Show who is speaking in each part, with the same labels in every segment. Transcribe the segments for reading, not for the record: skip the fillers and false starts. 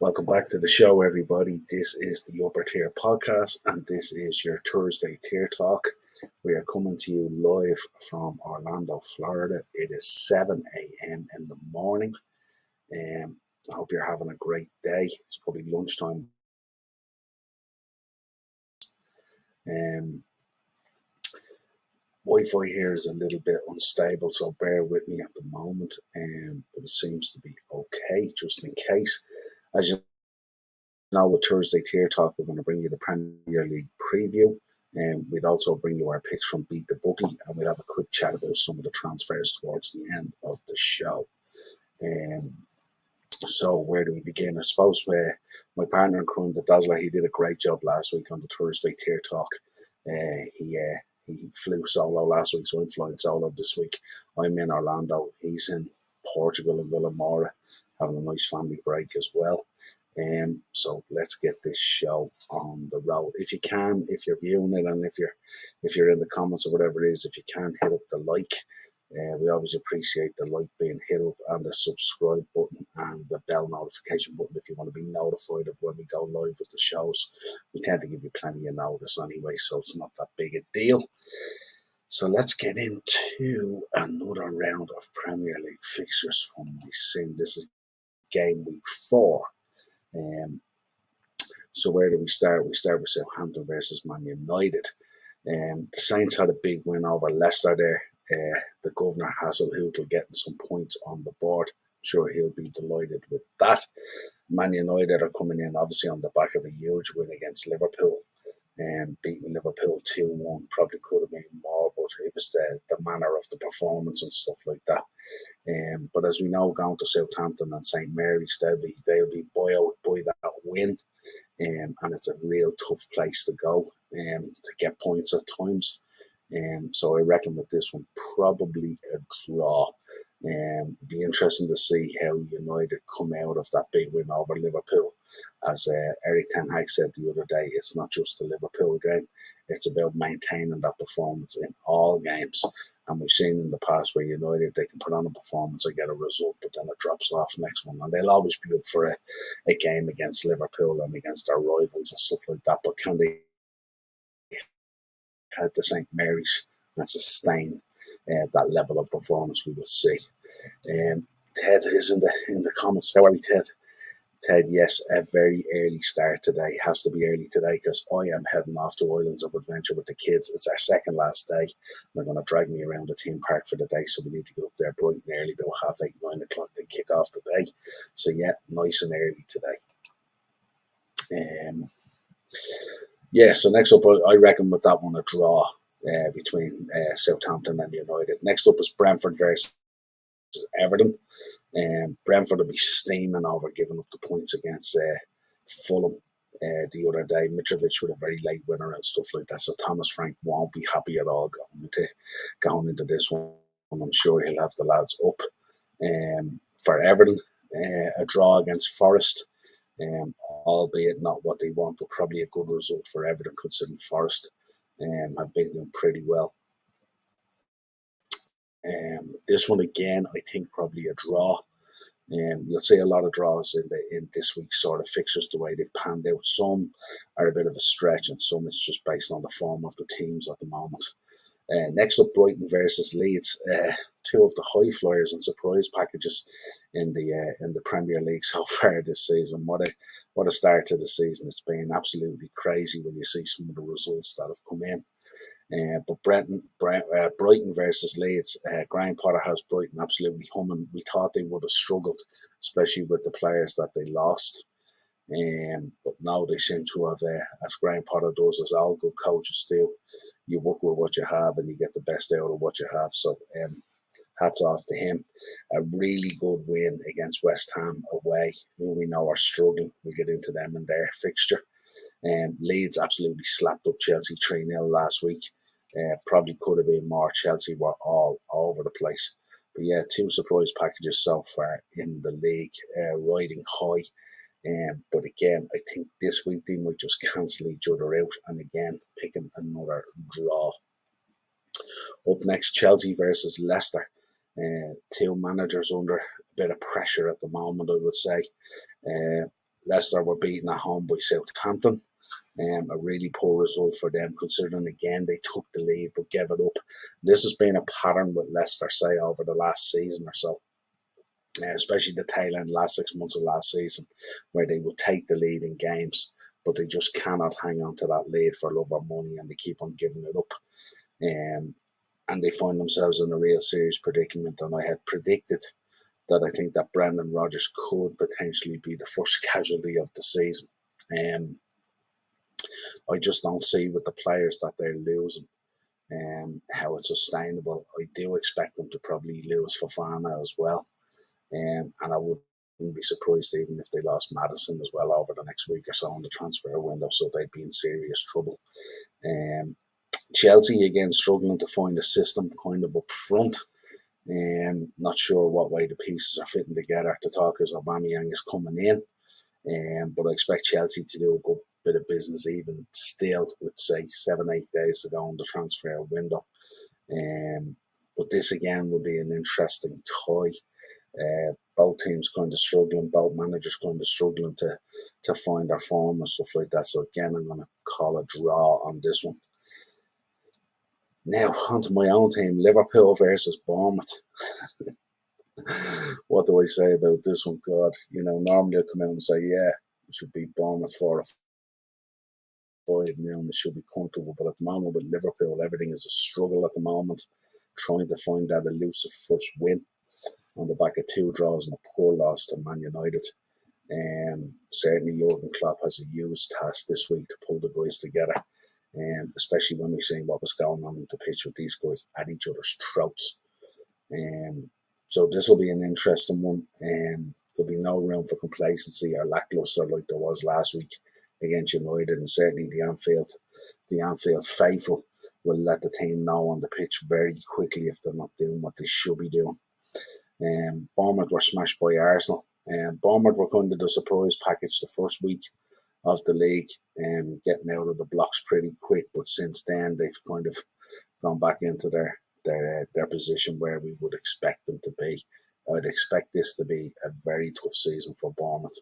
Speaker 1: Welcome back to the show, everybody. This is the Upper Tier Podcast, and this is your Thursday Tier Talk. We are coming to you live from Orlando, Florida. It is 7 a.m. in the morning. I hope you're having a great day. It's probably lunchtime. Wi-Fi here is a little bit unstable, so bear with me at the moment. But it seems to be okay, just in case. As you know, with Thursday Tier Talk, we're going to bring you the Premier League preview, and we'd also bring you our picks from Beat the Bookie, and we'll have a quick chat about some of the transfers towards the end of the show. So where do we begin? I suppose my partner in crime, the Dazzler, he did a great job last week on the Thursday Tier Talk. He flew solo last week, so I'm flying solo this week. I'm in Orlando. He's in Portugal and Villamora, having a nice family break as well. So let's get this show on the road. If you can, if you're viewing it, and if you're in the comments or whatever it is, if you can, hit up the like. We always appreciate the like being hit up, and the subscribe button and the bell notification button if you want to be notified of when we go live with the shows. We tend to give you plenty of notice anyway, so it's not that big a deal. So let's get into another round of Premier League fixtures from my sim. This is game week 4. So where do we start? We start with Southampton versus Man United. The Saints had a big win over Leicester there. The governor Hazelhoodle getting some points on the board. I'm sure he'll be delighted with that. Man United are coming in obviously on the back of a huge win against Liverpool, and beating Liverpool 2-1. Probably could have been more, but it was the manner of the performance and stuff like that. But as we know, going to Southampton and St Mary's, they'll be buoyed by that win. And it's a real tough place to go to get points at times. So I reckon with this one, probably a draw. Be interesting to see how United come out of that big win over Liverpool. As Eric Ten Hag said the other day, it's not just the Liverpool game, it's about maintaining that performance in all games. And we've seen in the past where United, they can put on a performance and get a result, but then it drops off next one. And they'll always be up for a game against Liverpool and against their rivals and stuff like that. But can they head to St Mary's and sustain that level of performance? We will see. Ted is in the comments. How are we, Ted? Ted, yes, a very early start today. Has to be early today because I am heading off to Islands of Adventure with the kids. It's our second last day. They're going to drag me around the theme park for the day, so we need to get up there bright and early, about 8:30, 9 o'clock to kick off the day. So yeah, nice and early today. So next up, I reckon with that one a draw between Southampton and United. Next up is Brentford versus Everton. Brentford will be steaming over giving up the points against Fulham the other day. Mitrovic with a very late winner and stuff like that. So Thomas Frank won't be happy at all going into this one. I'm sure he'll have the lads up. For Everton, a draw against Forest. Albeit not what they want, but probably a good result for Everton considering Forest have been doing pretty well. This one again, I think probably a draw. You'll see a lot of draws in this week's sort of fixtures, the way they've panned out. Some are a bit of a stretch, and some it's just based on the form of the teams at the moment. Next up, Brighton versus Leeds. Two of the high flyers and surprise packages in the Premier League so far this season. What a start to the season! It's been absolutely crazy when you see some of the results that have come in. But Brighton versus Leeds, Graham Potter has Brighton absolutely humming. We thought they would have struggled, especially with the players that they lost. But now they seem to have, as Graham Potter does, as all good coaches do, you work with what you have and you get the best out of what you have. So hats off to him. A really good win against West Ham away, who we know are struggling. We'll get into them in their fixture. Leeds absolutely slapped up Chelsea 3-0 last week. Probably could have been more. Chelsea were all over the place. But yeah, 2 surprise packages so far in the league, riding high. But again, I think this week they might just cancel each other out and again picking another draw. Up next, Chelsea versus Leicester. 2 managers under a bit of pressure at the moment, I would say. Leicester were beaten at home by Southampton. A really poor result for them, considering again they took the lead but gave it up. This has been a pattern with Leicester, say, over the last season or so, especially the tail end, last 6 months of last season, where they would take the lead in games, but they just cannot hang on to that lead for love or money, and they keep on giving it up. Um, and they find themselves in a real serious predicament. And I had predicted that I think that Brendan Rodgers could potentially be the first casualty of the season. Um, I just don't see with the players that they're losing how it's sustainable. I do expect them to probably lose Fofana as well. And I wouldn't be surprised even if they lost Madison as well over the next week or so in the transfer window, so they'd be in serious trouble. Um, Chelsea again struggling to find a system kind of up front. Not sure what way the pieces are fitting together to talk as Aubameyang is coming in. But I expect Chelsea to do a good bit of business even still with, say, 7-8 days to go in the transfer window. But this again will be an interesting tie. Both teams kind of struggling, both managers kind of struggling to find their form and stuff like that. So again, I'm going to call a draw on this one. Now, onto my own team, Liverpool versus Bournemouth. What do I say about this one? God, normally I come out and say, yeah, we should beat Bournemouth 4-5 now, and they should be comfortable. But at the moment with Liverpool, everything is a struggle at the moment, trying to find that elusive first win on the back of 2 draws and a poor loss to Man United. Certainly Jurgen Klopp has a huge task this week to pull the guys together, especially when we see what was going on the pitch with these guys at each other's throats. So this will be an interesting one. There'll be no room for complacency or lackluster like there was last week against United, and certainly the Anfield faithful will let the team know on the pitch very quickly if they're not doing what they should be doing. Bournemouth were smashed by Arsenal. Bournemouth were kind of the surprise package the first week of the league, getting out of the blocks pretty quick. But since then, they've kind of gone back into their position where we would expect them to be. I'd expect this to be a very tough season for Bournemouth.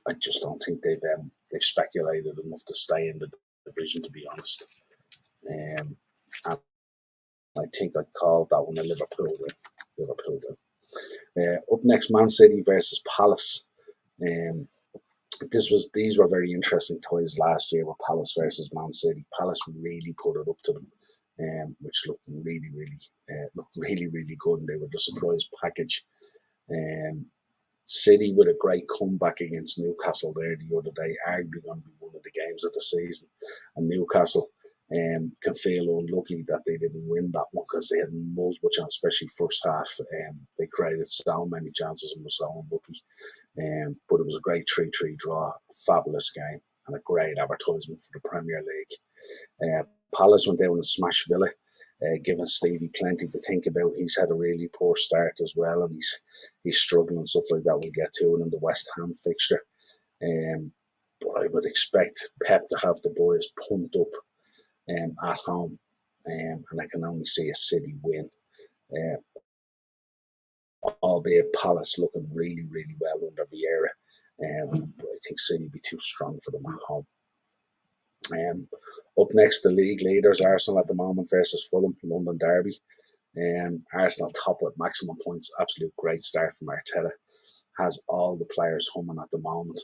Speaker 1: I just don't think they've speculated enough to stay in the division, to be honest. And I think I called that one a Liverpool win. Up next, Man City versus Palace. These were very interesting ties last year with Palace versus Man City. Palace really put it up to them, which looked really, really good, and they were the surprise package. City with a great comeback against Newcastle there the other day, arguably going to be one of the games of the season, and Newcastle can feel unlucky that they didn't win that one because they had multiple chances, especially first half. They created so many chances and were so unlucky. But it was a great 3-3 draw, a fabulous game, and a great advertisement for the Premier League. Palace went down and smashed Villa, giving Stevie plenty to think about. He's had a really poor start as well, and he's struggling and stuff like that. We'll get to it in the West Ham fixture. But I would expect Pep to have the boys pumped up at home, and I can only see a City win. Albeit Palace looking really, really well under Vieira. But I think City will be too strong for them at home. Up next, the league leaders, Arsenal at the moment versus Fulham, London derby. Arsenal top with maximum points. Absolute great start from Arteta. Has all the players humming at the moment.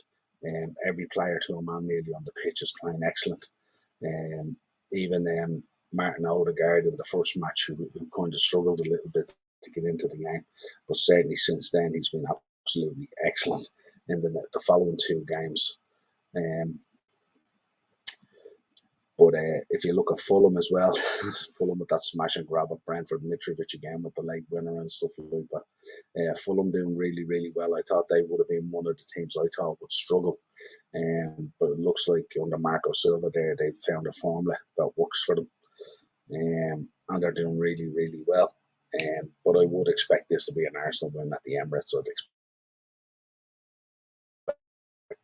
Speaker 1: Every player to a man nearly on the pitch is playing excellent. Even Martin Odegaard in the first match, who kind of struggled a little bit to get into the game, but certainly since then he's been absolutely excellent in the following 2 games. But if you look at Fulham as well, Fulham with that smash and grab at Brentford, Mitrovic again with the late winner and stuff like that. Fulham doing really, really well. I thought they would have been one of the teams I thought would struggle. But it looks like under Marco Silva there, they've found a formula that works for them. And they're doing really, really well. But I would expect this to be an Arsenal win at the Emirates. I'd expect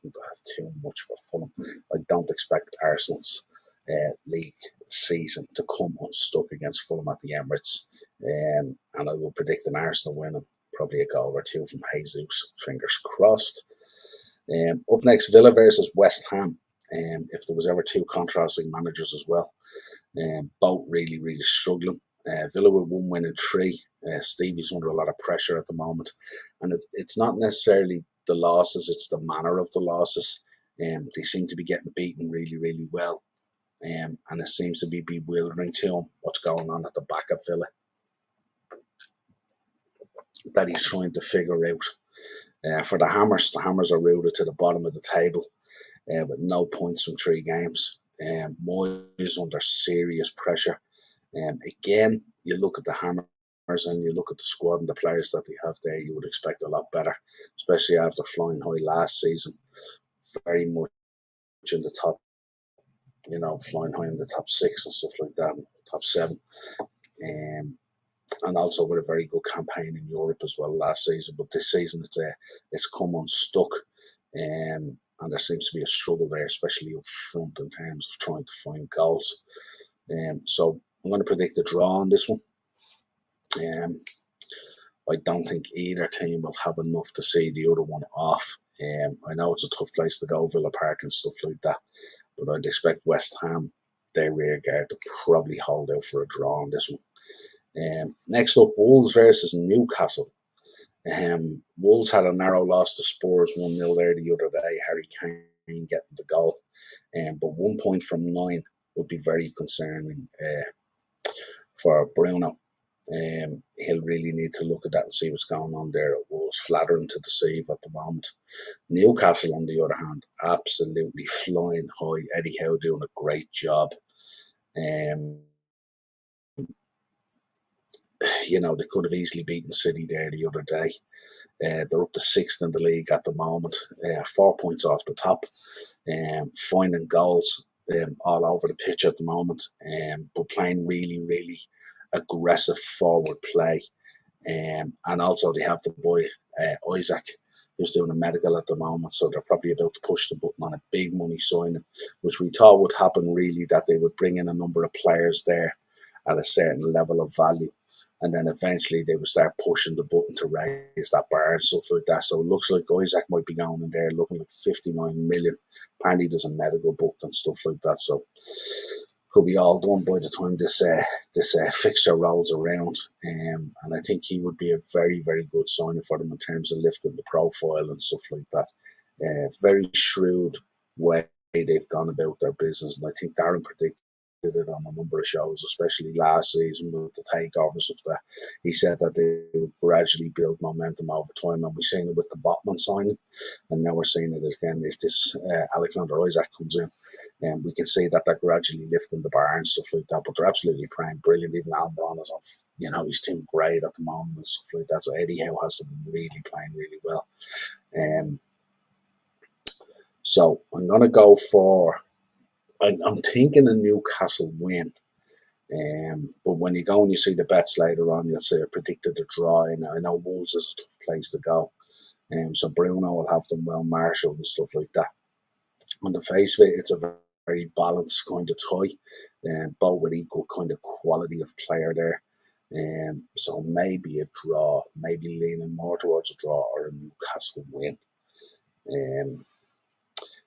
Speaker 1: them to have too much for Fulham. I don't expect Arsenal's league season to come unstuck against Fulham at the Emirates. And I will predict an Arsenal win, and probably a goal or two from Jesus. Fingers crossed. Up next, Villa versus West Ham. If there was ever two contrasting managers as well, both really struggling. Villa with one win in three. Stevie's under a lot of pressure at the moment, and it's not necessarily the losses; it's the manner of the losses. They seem to be getting beaten really well, and it seems to be bewildering to him what's going on at the back of Villa that he's trying to figure out. For the Hammers are rooted to the bottom of the table with no points from three games. Moyes under serious pressure. Again, you look at the Hammers and you look at the squad and the players that they have there, you would expect a lot better, especially after flying high last season. Very much in the top, flying high in the top six and stuff like that, top seven. And also with a very good campaign in Europe as well last season. But this season it's come unstuck. And there seems to be a struggle there, especially up front in terms of trying to find goals. So I'm going to predict a draw on this one. I don't think either team will have enough to see the other one off. I know it's a tough place to go, Villa Park and stuff like that, but I'd expect West Ham, their rear guard, to probably hold out for a draw on this one. Next up, Wolves versus Newcastle. Wolves had a narrow loss to Spurs 1-0 there the other day. Harry Kane getting the goal. But 1 point from 9 would be very concerning for Bruno. He'll really need to look at that and see what's going on there. Wolves flattering to deceive at the moment. Newcastle, on the other hand, absolutely flying high. Eddie Howe doing a great job. They could have easily beaten City there the other day. They're up to sixth in the league at the moment, 4 points off the top, finding goals all over the pitch at the moment, but playing really aggressive forward play. And also they have the boy Isaac, who's doing a medical at the moment, so they're probably about to push the button on a big money signing, which we thought would happen really, that they would bring in a number of players there at a certain level of value. And then eventually they would start pushing the button to raise that bar and stuff like that. So it looks like Isaac might be going in there looking like 59 million. Apparently there's a medical booked and stuff like that. So could be all done by the time this fixture rolls around. And I think he would be a very good signing for them in terms of lifting the profile and stuff like that. Very shrewd way they've gone about their business. And I think Darren predicted it on a number of shows, especially last season with the takeovers of that. He said that they would gradually build momentum over time, and we've seen it with the Botman signing, and now we're seeing it again if this Alexander Isaac comes in, and we can see that they're gradually lifting the bar and stuff like that. But they're absolutely playing brilliant. Even Almiron is off, he's doing great at the moment and stuff like that. So Eddie Howe has them really playing really well. So I'm gonna go for. I'm thinking a Newcastle win. But when you go and you see the bets later on, you'll say I predicted a draw. And I know Wolves is a tough place to go. So Bruno will have them well marshalled and stuff like that. On the face of it, it's a very balanced kind of tie. Both with equal kind of quality of player there. So maybe a draw, maybe leaning more towards a draw or a Newcastle win.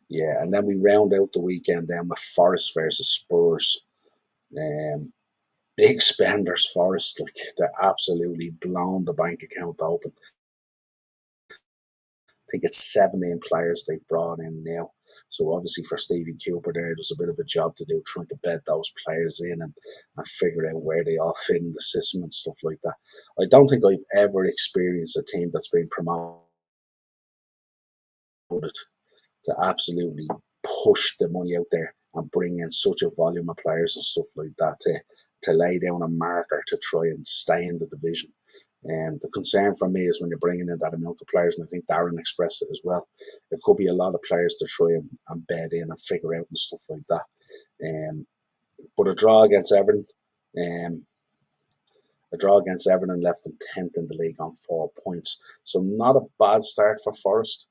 Speaker 1: Yeah, and then we round out the weekend then with Forest versus Spurs. Big spenders, Forest. Like, they're absolutely blown the bank account open. I think it's 17 players they've brought in now. So obviously for Stevie Cooper there's a bit of a job to do, trying to bed those players in and figure out where they all fit in the system and stuff like that. I don't think I've ever experienced a team that's been promoted to absolutely push the money out there and bring in such a volume of players and stuff like that to lay down a marker to try and stay in the division. And the concern for me is when you're bringing in that amount of players, and I think Darren expressed it as well, it could be a lot of players to try and bed in and figure out and stuff like that. But a draw against Everton, left them 10th in the league on 4 points. So not a bad start for Forest.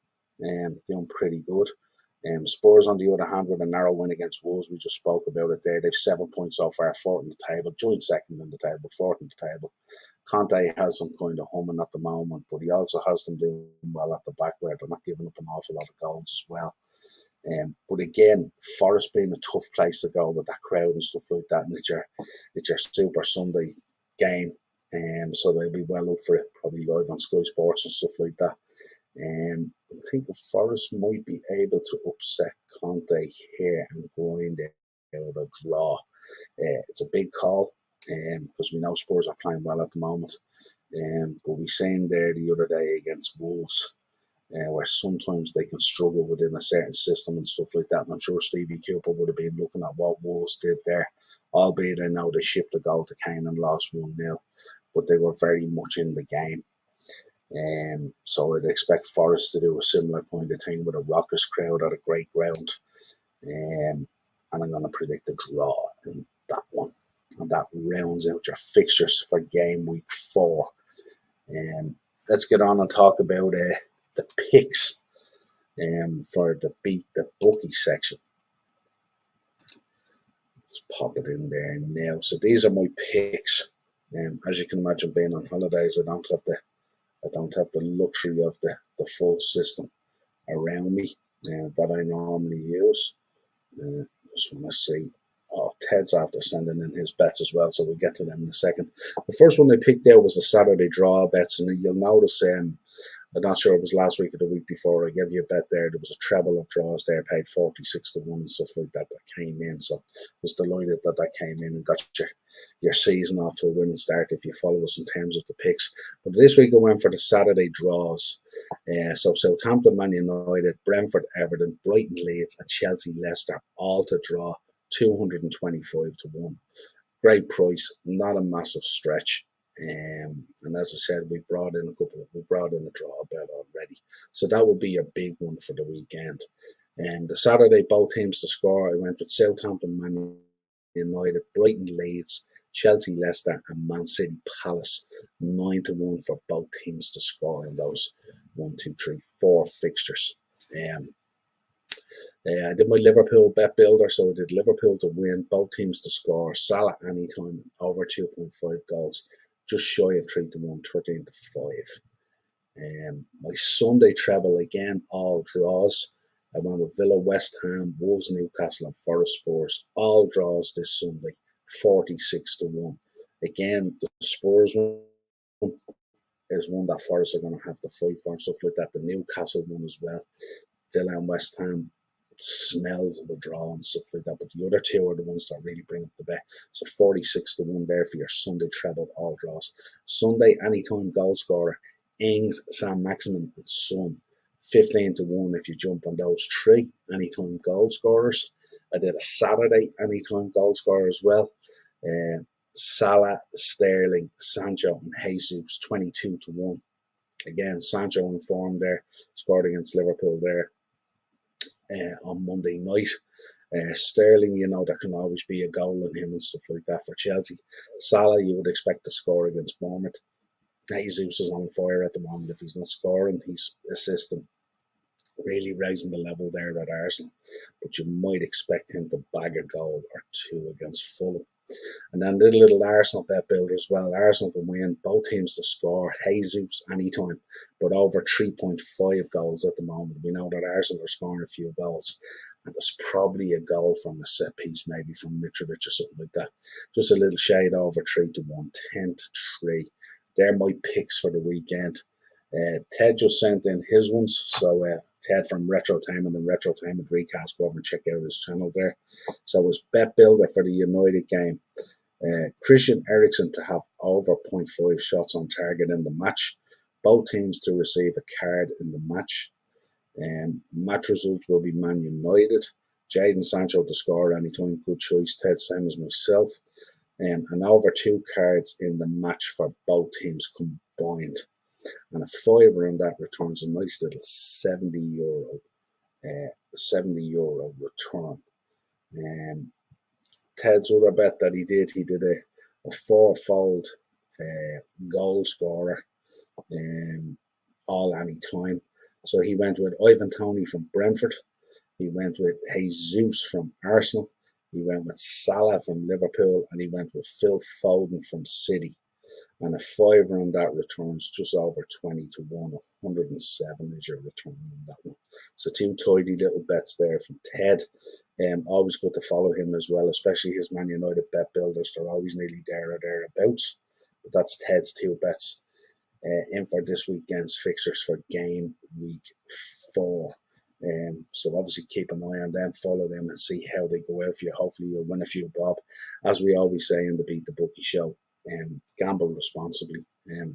Speaker 1: Doing pretty good. Spurs, on the other hand, with a narrow win against Wolves, we just spoke about it there. They've 7 points so far, fourth in the table, joint second in the table, fourth in the table. Conte has them kind of humming at the moment, but he also has them doing well at the back where they're not giving up an awful lot of goals as well. But again, Forest being a tough place to go with that crowd and stuff like that, and it's your Super Sunday game, so they'll be well up for it, probably live on Sky Sports and stuff like that. I think Forest might be able to upset Conte here and grind out a draw. It's a big call because we know Spurs are playing well at the moment. But we seen there the other day against Wolves where sometimes they can struggle within a certain system and stuff like that. And I'm sure Stevie Cooper would have been looking at what Wolves did there, albeit I know they shipped a goal to Kane and lost 1-0, but they were very much in the game. So I'd expect Forest to do a similar kind of thing with a raucous crowd at a great ground. And I'm going to predict a draw in that one. And that rounds out your fixtures for game week 4. Let's get on and talk about the picks for the Beat the Bookie section. Just pop it in there now. So these are my picks. As you can imagine, being on holidays, I don't have the luxury of the full system around me that I normally use. Just want to see. Oh, Ted's after sending in his bets as well, so we'll get to them in a second. The first one I picked there was the Saturday draw bets, and you'll notice, I'm not sure it was last week or the week before, I gave you a bet there. There was a treble of draws there, paid 46 to 1 and stuff like that came in. So I was delighted that came in and got your season off to a winning start if you follow us in terms of the picks. But this week I went for the Saturday draws. So Southampton, Man United, Brentford, Everton, Brighton, Leeds, and Chelsea, Leicester, all to draw 225 to 1. Great price, not a massive stretch. And as I said, we brought in a draw bet already. So that will be a big one for the weekend. And the Saturday, both teams to score, I went with Southampton, Man United, Brighton, Leeds, Chelsea, Leicester, and Man City Palace. 9 to 1 for both teams to score in those 1, 2, 3, 4 fixtures. I did my Liverpool bet builder, so I did Liverpool to win, both teams to score, Salah anytime, over 2.5 goals, just shy of 3 to 1, 13 to 5. My Sunday treble, again, all draws. I went with Villa, West Ham, Wolves, Newcastle, and Forest Spurs, all draws this Sunday, 46 to 1. Again, the Spurs one is one that Forest are going to have to fight for and stuff like that. The Newcastle one as well. Villa and West Ham smells of a draw and stuff like that, but the other two are the ones that really bring up the bet. So 46 to 1 there for your Sunday treble, all draws. Sunday, anytime goal scorer, Ings, Sam Maximin, and Son, 15 to 1 if you jump on those 3 anytime goal scorers. I did a Saturday anytime goal scorer as well. Salah, Sterling, Sancho, and Jesus, 22 to 1. Again, Sancho in form there, scored against Liverpool there on Monday night. Sterling, there can always be a goal in him and stuff like that for Chelsea. Salah, you would expect to score against Bournemouth. Jesus is on fire at the moment. If he's not scoring, he's assisting, really raising the level there at Arsenal. But you might expect him to bag a goal or 2 against Fulham. And then did a little Arsenal bet builder as well. Arsenal to win, both teams to score, Jesus anytime, but over 3.5 goals at the moment. We know that Arsenal are scoring a few goals, and there's probably a goal from a set piece, maybe from Mitrovic or something like that. Just a little shade over 3 to 1, 10 to 3. They're my picks for the weekend. Ted just sent in his ones, so Ted from Retrotainment and Retrotainment Recast, go over and check out his channel there. So his bet builder for the United game, Christian Eriksen to have over 0.5 shots on target in the match, both teams to receive a card in the match. Match result will be Man United. Jadon Sancho to score anytime, good choice. Ted, same as myself. And over 2 cards in the match for both teams combined. And a fiver on that returns a nice little €70 return. Ted's other bet that he did a 4-fold goal scorer, all any time. So he went with Ivan Toney from Brentford, He went with Jesus from Arsenal. He went with Salah from Liverpool, and he went with Phil Foden from City. And a fiver on that returns just over 20 to 1. 107 is your return on that one. So two tidy little bets there from Ted. Always good to follow him as well, especially his Man United bet builders. They're always nearly there or thereabouts. But that's Ted's two bets in for this weekend's fixtures for game week 4. So obviously keep an eye on them, follow them, and see how they go out for you. Hopefully you'll win a few bob. As we always say in the Beat the Bookie show, gamble responsibly.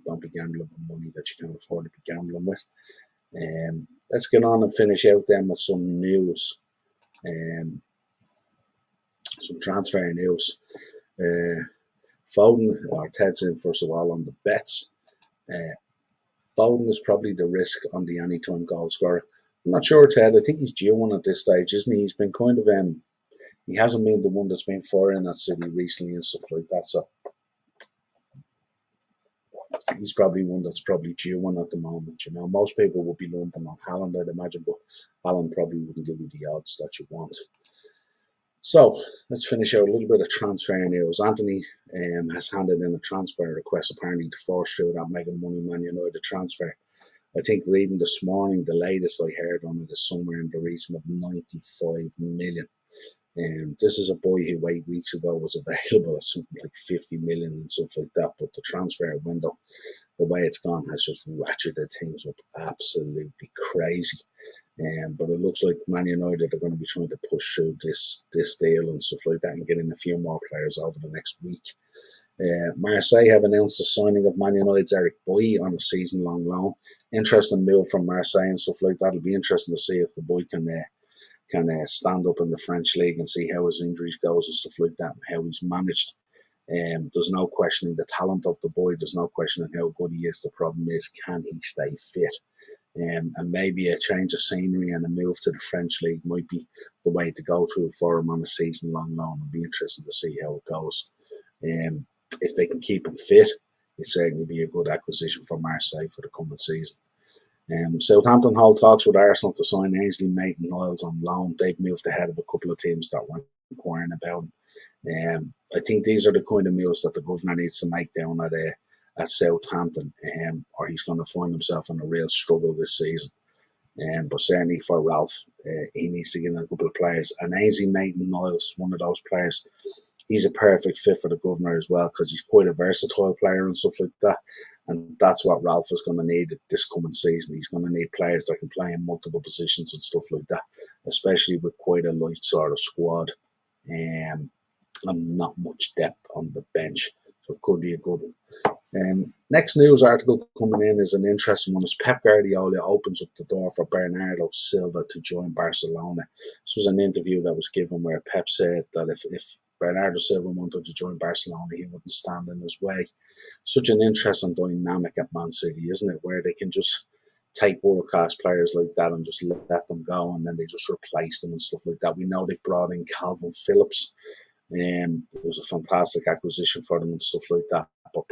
Speaker 1: Don't be gambling with money that you can't afford to be gambling with. Let's get on and finish out then with some news. Some transfer news. Foden, or Ted's in first of all on the bets. Foden is probably the risk on the anytime goal scorer. I'm not sure, Ted. I think he's due one at this stage, isn't he? He's been kind of he hasn't been the one that's been firing at City recently and stuff like that. So he's probably one that's probably due one at the moment. You know, most people would be lumping on Haaland, I'd imagine, but Haaland probably wouldn't give you the odds that you want. So let's finish out a little bit of transfer news. Anthony has handed in a transfer request apparently to force through that mega money Man United transfer. I think reading this morning, the latest I heard on it is somewhere in the region of 95 million. This is a boy who 8 weeks ago was available at something like 50 million and stuff like that. But the transfer window, the way it's gone, has just ratcheted things up absolutely crazy. But it looks like Man United are going to be trying to push through this deal and stuff like that and get in a few more players over the next week. Marseille have announced the signing of Man United's Eric Boy on a season-long loan. Interesting move from Marseille and stuff like that. It'll be interesting to see if the boy can stand up in the French league and see how his injuries goes and stuff like that and how he's managed. There's no questioning the talent of the boy. There's no questioning how good he is. The problem is, can he stay fit? And maybe a change of scenery and a move to the French league might be the way to go to for him on a season-long loan. It'll be interesting to see how it goes. If they can keep him fit, it'd certainly be a good acquisition for Marseille for the coming season. Southampton hold talks with Arsenal to sign Ainsley Maitland-Niles on loan. They've moved ahead of a couple of teams that were inquiring about him. I think these are the kind of moves that the governor needs to make down at Southampton, or he's going to find himself in a real struggle this season. But certainly for Ralph, he needs to get in a couple of players. And Ainsley Maitland-Niles is one of those players. He's a perfect fit for the governor as well because he's quite a versatile player and stuff like that. And that's what Ralph is going to need this coming season. He's going to need players that can play in multiple positions and stuff like that, especially with quite a light sort of squad and not much depth on the bench. So it could be a good one. Next news article coming in is an interesting one. Is Pep Guardiola opens up the door for Bernardo Silva to join Barcelona. This was an interview that was given where Pep said that if Bernardo Silva wanted to join Barcelona, he wouldn't stand in his way. Such an interesting dynamic at Man City, isn't it? Where they can just take world-class players like that and just let them go, and then they just replace them and stuff like that. We know they've brought in Calvin Phillips. It was a fantastic acquisition for them and stuff like that. But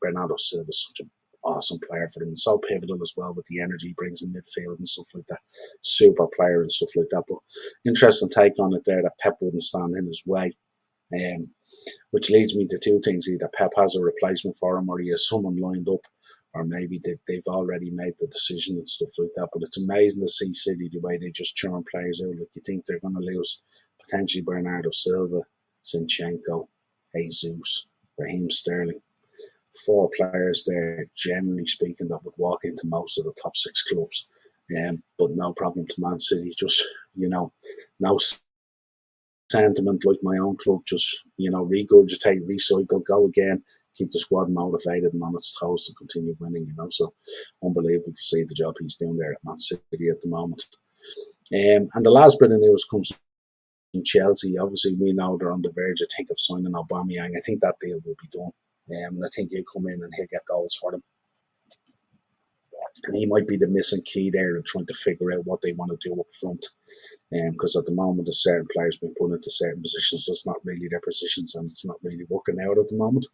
Speaker 1: Bernardo Silva is such an awesome player for them and so pivotal as well with the energy he brings in midfield and stuff like that. Super player and stuff like that. But interesting take on it there that Pep wouldn't stand in his way. Which leads me to two things. Either Pep has a replacement for him or he has someone lined up, or maybe they've already made the decision and stuff like that. But it's amazing to see City the way they just churn players out. Like, you think they're going to lose potentially Bernardo Silva, Zinchenko, Jesus, Raheem Sterling. 4 players there, generally speaking, that would walk into most of the top 6 clubs. But no problem to Man City. Just, no sentiment like my own club. Just, regurgitate, recycle, go again, keep the squad motivated and on its toes to continue winning. So unbelievable to see the job he's doing there at Man City at the moment. And the last bit of news comes from Chelsea. Obviously, we know they're on the verge, I think, of signing Aubameyang. I think that deal will be done. And I think he'll come in and he'll get goals for them. And he might be the missing key there in trying to figure out what they want to do up front. Because at the moment, there's certain players being put into certain positions. That's not really their positions, and it's not really working out at the moment.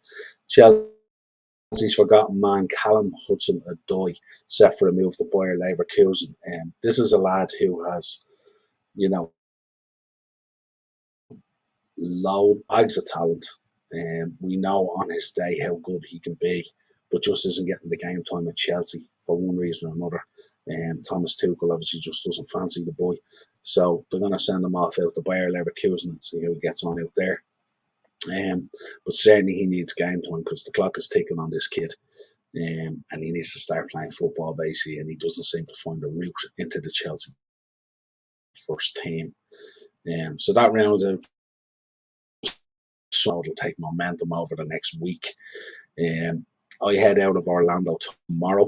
Speaker 1: Chelsea's forgotten man, Callum Hudson-Odoi, set for a move to Bayer Leverkusen. This is a lad who has you know, load bags of talent. We know on his day how good he can be, but just isn't getting the game time at Chelsea for one reason or another. Thomas Tuchel obviously just doesn't fancy the boy, so they're going to send him off out to Bayer Leverkusen and see how he gets on out there. But certainly he needs game time because the clock is ticking on this kid, and he needs to start playing football basically. And he doesn't seem to find a route into the Chelsea first team. So that rounds out. So it'll take momentum over the next week. I head out of Orlando tomorrow,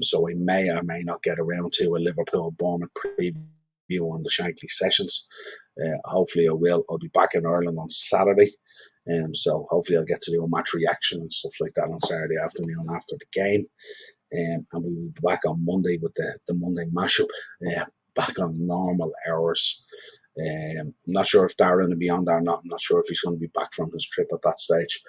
Speaker 1: so I may or may not get around to a Liverpool Bournemouth preview on the Shankly sessions. Hopefully I will. I'll be back in Ireland on Saturday, so hopefully I'll get to do a match reaction and stuff like that on Saturday afternoon after the game. And we will be back on Monday with the Monday mashup, back on normal hours. I'm not sure if Darren will be on there or not. I'm not sure if he's going to be back from his trip at that stage.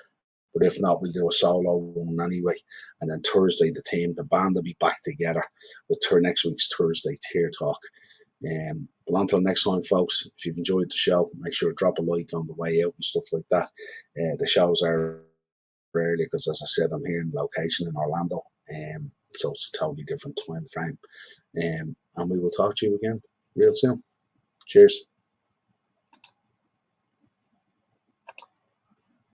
Speaker 1: But if not, we'll do a solo one anyway. And then Thursday, the band will be back together with next week's Thursday Tier Talk. But until next time, folks, if you've enjoyed the show, make sure to drop a like on the way out and stuff like that. The shows are rarely because, as I said, I'm here in location in Orlando. So it's a totally different time frame. And we will talk to you again real soon. Cheers.